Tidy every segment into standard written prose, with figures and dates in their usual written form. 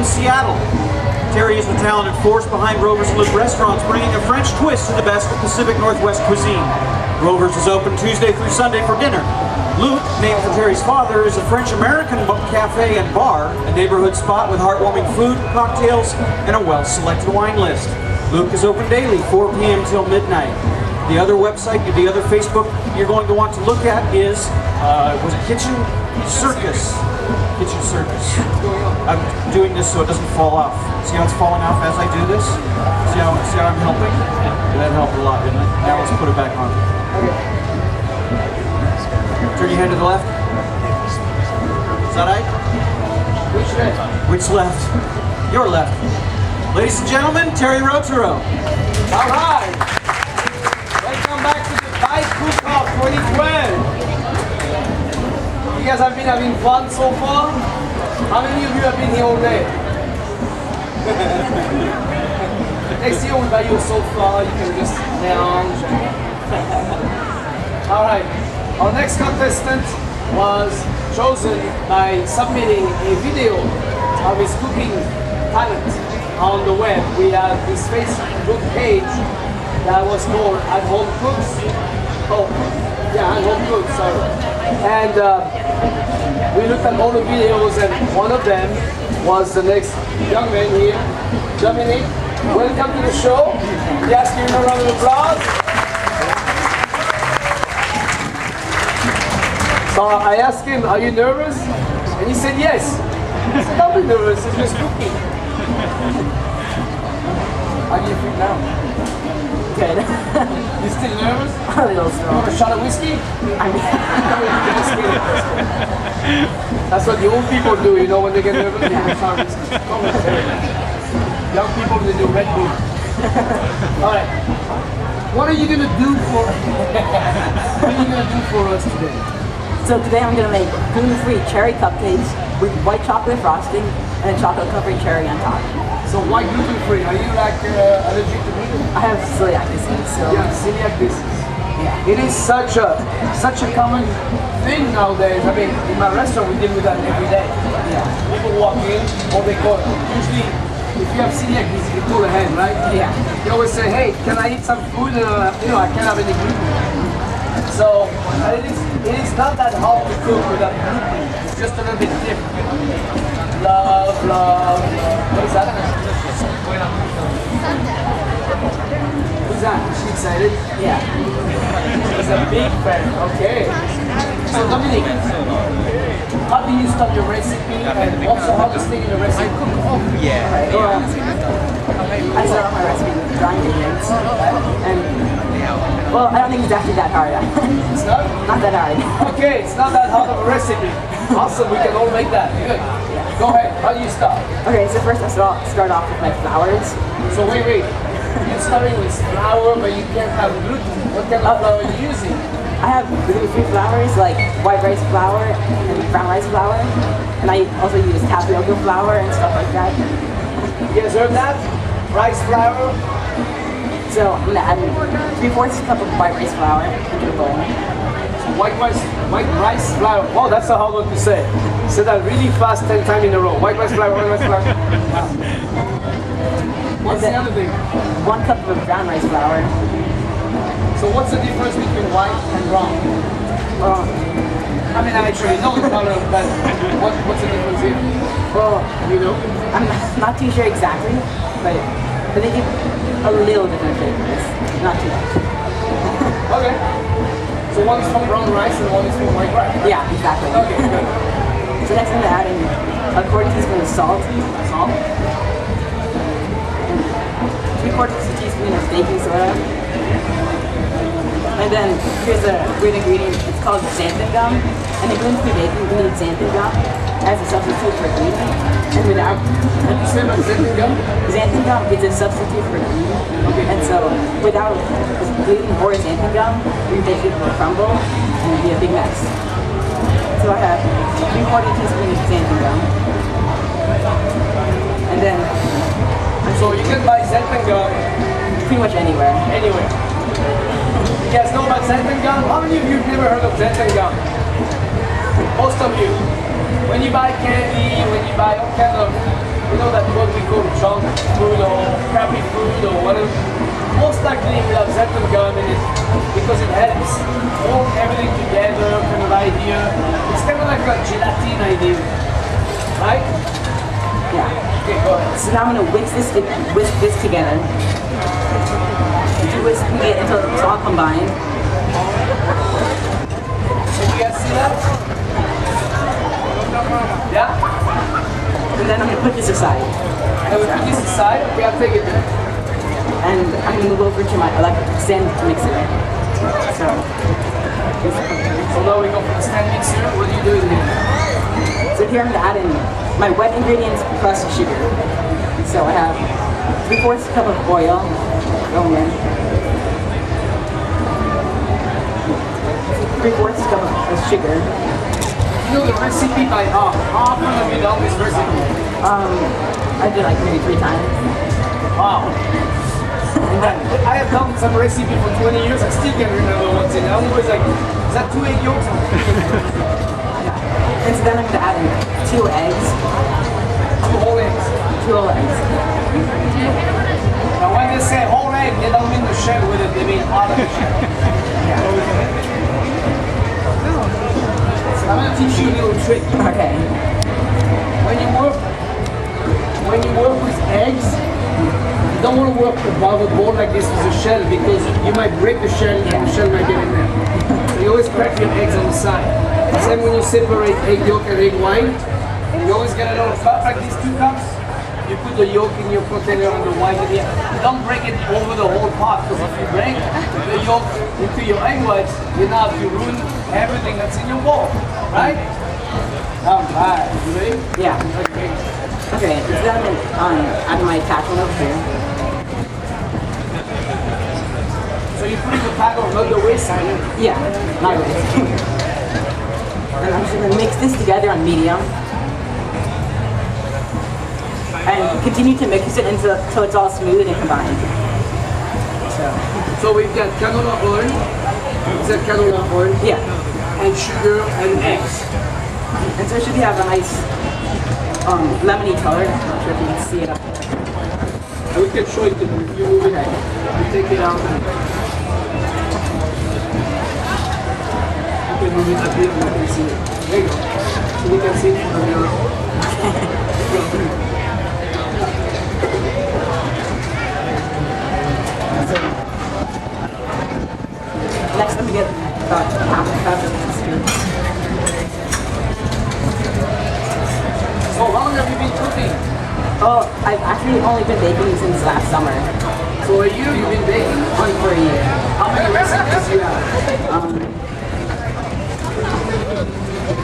Seattle. Terry is the talented force behind Rover's Loop Restaurants, bringing a French twist to the best of Pacific Northwest cuisine. Rover's is open Tuesday through Sunday for dinner. Luke, named for Terry's father, is a French-American cafe and bar, a neighborhood spot with heartwarming food, cocktails, and a well-selected wine list. Luke is open daily, 4 p.m. till midnight. The other website, the other Facebook you're going to want to look at is, was it Kitchen Circus? Kitchen Circus. I'm doing this so it doesn't fall off. See how it's falling off as I do this? See how I'm helping? That helped a lot, didn't it? Now let's put it back on. Turn your hand to the left. Is that right? Which left? Which left? Your left. Ladies and gentlemen, Terry Rotaro. All right. Welcome back to the Bike Cook-Off 2012. You guys have been having fun so far? How many of you have been here all day? Next year we'll buy you a sofa, you can just lounge. All right. Our next contestant was chosen by submitting a video of his cooking talent on the web. We have this Facebook page that was called At Home Cooks. Oh, yeah, At Home Cooks, sorry. And we looked at all the videos, and one of them was the next young man here, Dominic. Welcome to the show. We ask you a round of applause. So I asked him, are you nervous? And he said yes. I said, don't be nervous, it's just cooking. How do you feel now? Good. You still nervous? A little You strong. want a shot of whiskey? I mean, That's what the old people do, you know, when they get nervous. They have a shot of whiskey. Come on, young people, they do Red Bull. All right. What are you gonna do for? What are you gonna do for us today? so today I'm gonna make gluten-free cherry cupcakes with white chocolate frosting and a chocolate covered cherry on top. So why gluten-free? Are you like allergic to gluten? I have celiac disease, so Yeah, celiac disease. yeah. It is such a common thing nowadays. I mean, in my restaurant we deal with that every day. Yeah. People walk in, or they call usually if you have celiac disease, you call ahead, right? Yeah. You always say, hey, can I eat some food? I can't have any gluten. So it is not that hard to cook without gluten. It's just a little bit different. Love. What is that? Who's that? Is she excited? Yeah. She's a big fan. Okay. So Dominic, how do you start your recipe, and also how to stay in the recipe? Yeah. I start off my recipe with dry ingredients, and well, I don't think it's actually that hard. It's not? Not that hard. Okay, it's not that hard of a recipe. Awesome, we can all make that. Good. Go ahead. How do you start? Okay, so first I start off with my flours. So wait. You're starting with flour, but you can't have gluten. What kind of flour are you using? I have gluten-free flours like white rice flour and brown rice flour, and I also use tapioca flour and stuff like that. You guys heard that? Rice flour. So I'm gonna add 3/4 cup of white rice flour into the bowl. So white rice flour. Wow, that's a hard one to say. Say that really fast 10 times in a row. White rice flour, white rice flour. What's the other thing? 1 cup of brown rice flour. So what's the difference between white and brown? I mean, I actually know the color, but what's the difference here? Well, You know? I'm not too sure exactly, but they give a little different flavors, not too much. Okay. So one is from brown rice and one is from white rice. Yeah, exactly. Okay, good. So next I'm gonna add in a 1/4 teaspoon of salt, Salt. 3/4 teaspoon of baking soda, and then here's a weird ingredient. It's called xanthan gum, and in gluten-free baking we need xanthan gum as a substitute for gluten. And without You say about xanthan gum? xanthan gum is a substitute for gluten, and so without gluten or xanthan gum, we make it will crumble and it'd be a big mess. So I have 3/4 teaspoon of xanthan gum, and then So you can buy xanthan gum pretty much anywhere. anywhere. You guys know about xanthan gum? How many of you have never heard of xanthan gum? Most of you. When you buy candy, when you buy all kind of we know that what we call junk food or crappy food or whatever, most likely we have xanthan gum in it because it helps hold everything together, kind of idea. It's kind of like a gelatin idea, right? Yeah. Okay, go ahead. So now I'm gonna whisk this together. Whisk it until it's all combined. Can you guys see that? Yeah? And then I'm gonna put this aside. And we put this aside, we have to take it there. And I'm gonna move over to my electric stand mixer. So now we go for the stand mixer. What do you do in here? So here I'm gonna add in my wet ingredients plus sugar. So I have 3/4 cup of oil going in. 3/4 cup of sugar. You know the recipe by heart. How often have you done this recipe? I did like maybe 3 times. Wow. I have done some recipe for 20 years. I still can't remember what's in it. I'm always like, is that 2 egg yolks? And so then I'm gonna add in 2 eggs. 2 whole eggs. 2 whole eggs. Now when they say whole egg, they don't mean the shell with it, they mean out of the shell. So I'm gonna teach you a little trick. Okay. When you work with eggs, you don't want to work above a bowl like this with a shell because you might break the shell and the shell might get in there. So you always crack your eggs on the side. Same when you separate egg yolk and egg white. You always get a little cup like these 2 cups. You put the yolk in your container and the white in here. Don't break it over the whole pot because if you break the yolk into your egg whites, you now have to ruin everything that's in your bowl, right? Alright, you ready? Yeah. Okay. Okay. So then I'm gonna add my attachment over here. So you put the pack on not the wayside. Yeah. Not really. And I'm just gonna mix this together on medium. And continue to mix it until it's all smooth and combined. So we've got canola oil. Is that canola oil? Yeah. And sugar and eggs. And so it should have a nice lemony color. I'm not sure if you can see it up there. And we can show it to you. If you move it, Okay. you take it out. And you can move it a bit and you can see it. There you go. So we can see it from your. Next, I'm gonna get about half a cup of custard. So how long have you been cooking? Oh, I've actually only been baking since last summer. So a year you've been baking? Only for a year. How many recipes do you have?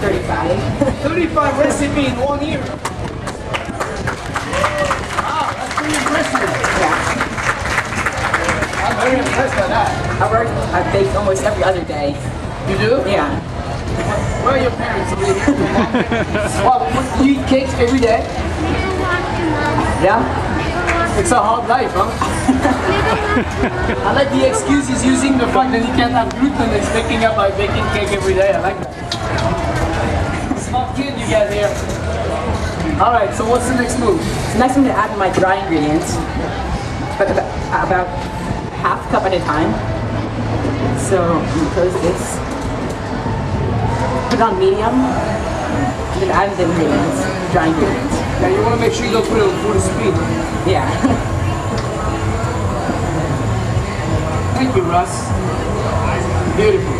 35. 35 recipes in 1 year. Wow, that's pretty impressive. Yeah. I'm very impressed by that. I bake almost every other day. You do? Yeah. Where are your parents? Over here? Well, you eat cakes every day? Yeah? It's a hard life, huh? I like the excuse he's using the fact that he can't have gluten and he's making up by baking cake every day. I like that. Smart kid you got here. Alright, so what's the next move? So next I'm gonna add my dry ingredients. But about half cup at a time. So I'm gonna close this. Put it on medium. And then add the ingredients, dry ingredients. Yeah, you want to make sure you don't put it on full speed. Yeah. Thank you, Russ. Beautiful.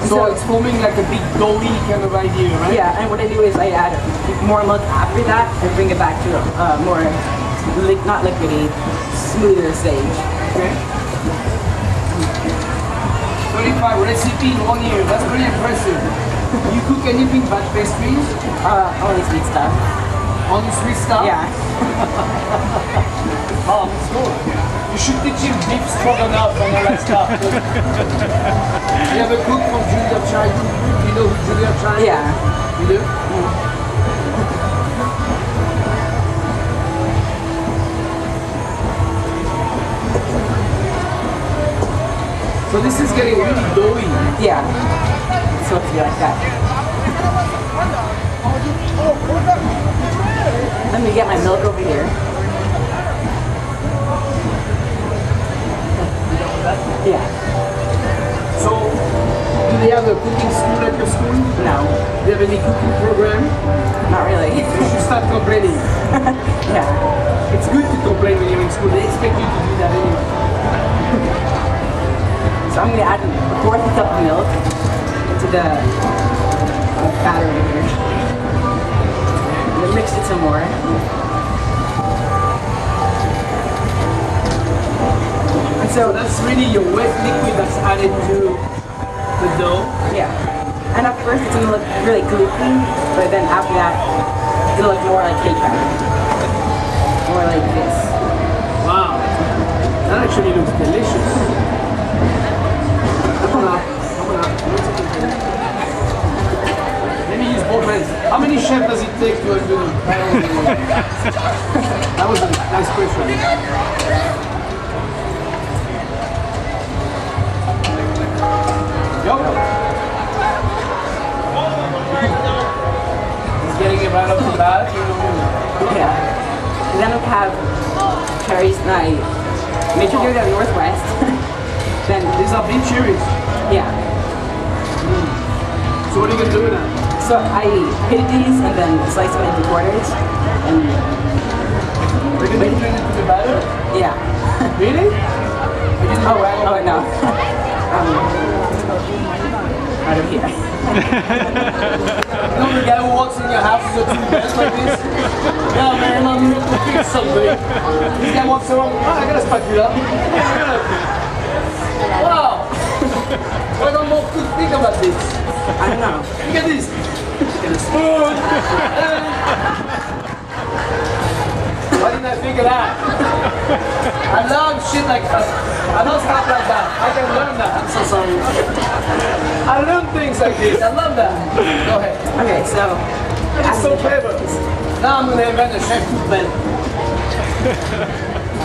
So it's forming like a big doughy kind of idea, right? Yeah, and what I do is I add more milk after that and bring it back to a more, not liquidy, smoother stage. Okay. 35 recipe in 1 year. That's pretty impressive. You cook anything but pastries? Only sweet stuff. Only sweet stuff? Yeah. Oh, that's cool. You should teach him beef stroganoff and all that stuff. You have a cook from Julia Child. You know who Julia Child is? Yeah. You do? So this is getting really doughy. Yeah. It's supposed to be like that. Let me get my milk over here. Yeah. So, do they have a cooking school at your school? No, Do you have any cooking program? not really. You should start complaining. Yeah. It's good to complain when you're in school. They expect you to do that anyway. So I'm gonna add a fourth cup of milk into the batter right here. And then mix it some more. And So so that's really your wet liquid that's added to the dough. yeah. And at first it's gonna look really gloopy, but then after that it'll look more like cake batter. More like this. Wow. That actually looks delicious. Let me use both hands. How many chefs does it take to undo them? That was a nice question. Yup. He's getting it right off the bat. Yeah. And then we'll have cherries. Make sure you're the Northwest. Then These are big cherries. yeah. So what are you going to do with them? So I hit these and then slice them into quarters. And We're going to put it into the batter? yeah. Really? I didn't know Oh no. Out of here. You know the guy who walks in your house with two bags like this? Yeah, man, I'm cooking something. This guy walks around, I gotta spatula. Wow! What am I to think about this? I don't know. Look at this. Look at the spoon. Why didn't I think of that? I love shit like that. I love stuff like that. I can learn that. I'm so sorry. I learn things like this. I love that. Go ahead. Okay, so It's so clever. Now I'm gonna invent a chef food blend.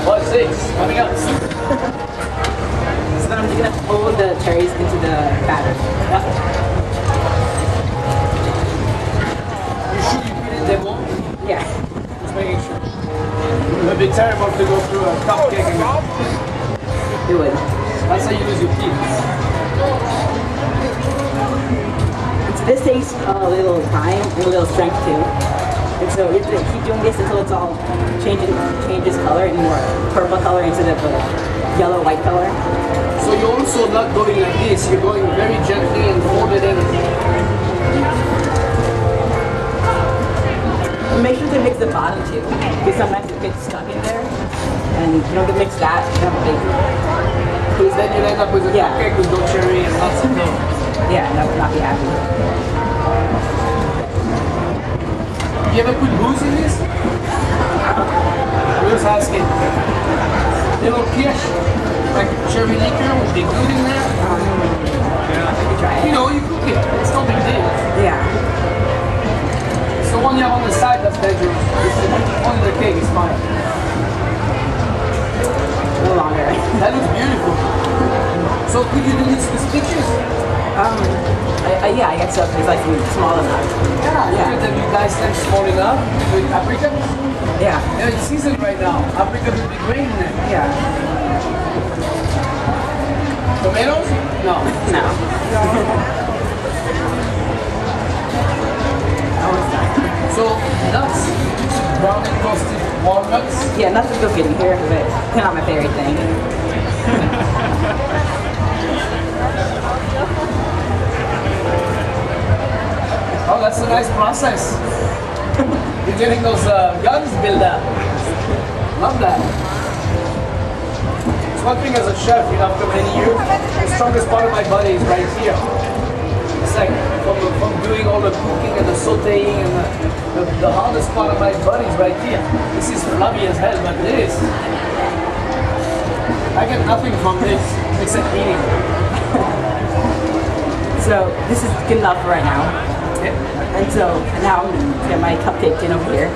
What's this? Coming up. so then I'm just gonna fold the cherries into the batter. You sure you put it there more? Yeah. Just making sure. It would be terrible to go through a cupcake again. It would. That's how you lose your teeth. So this takes a little time and a little strength too. And so you have to keep doing this until it's all changes color and more purple color instead of a yellow white color. So you're also not going like this. You're going very gently and fold it in. And make sure to mix the bottom too, because sometimes it gets stuck in there, and you don't mix that. You have a big Because then you'll end up with a Yeah. cupcake with no cherry and lots of dough. yeah, that would not be happy. You ever put booze in this? I'm just asking. Little kirsch, like cherry liquor with the good in there. You try You it. know, you cook it. It's no big deal. Yeah. So one you have on the side that's dangerous. On the cake is fine. No longer. That looks beautiful. So could you do this with stitches? Yeah, I guess so. It's like small enough. Yeah. Yeah. Look at them, you guys them small enough with paprika. Yeah. Yeah, it's season right now. Paprika would be great in there. Yeah. Tomatoes? No. No. So nuts, brown and toasted walnuts. Yeah, nothing to go get in here, but it's not my favorite thing. Oh, that's a nice process. You're getting those guns built up. Love that. It's one thing as a chef, you know, after many years, the strongest part of my body is right here. It's like from doing all the cooking and the sauteing and the hardest part of my body is right here. This is flabby as hell, but this, I get nothing from this except eating. So this is good enough for right now. Yeah. And so now I'm gonna get my cupcake in over here.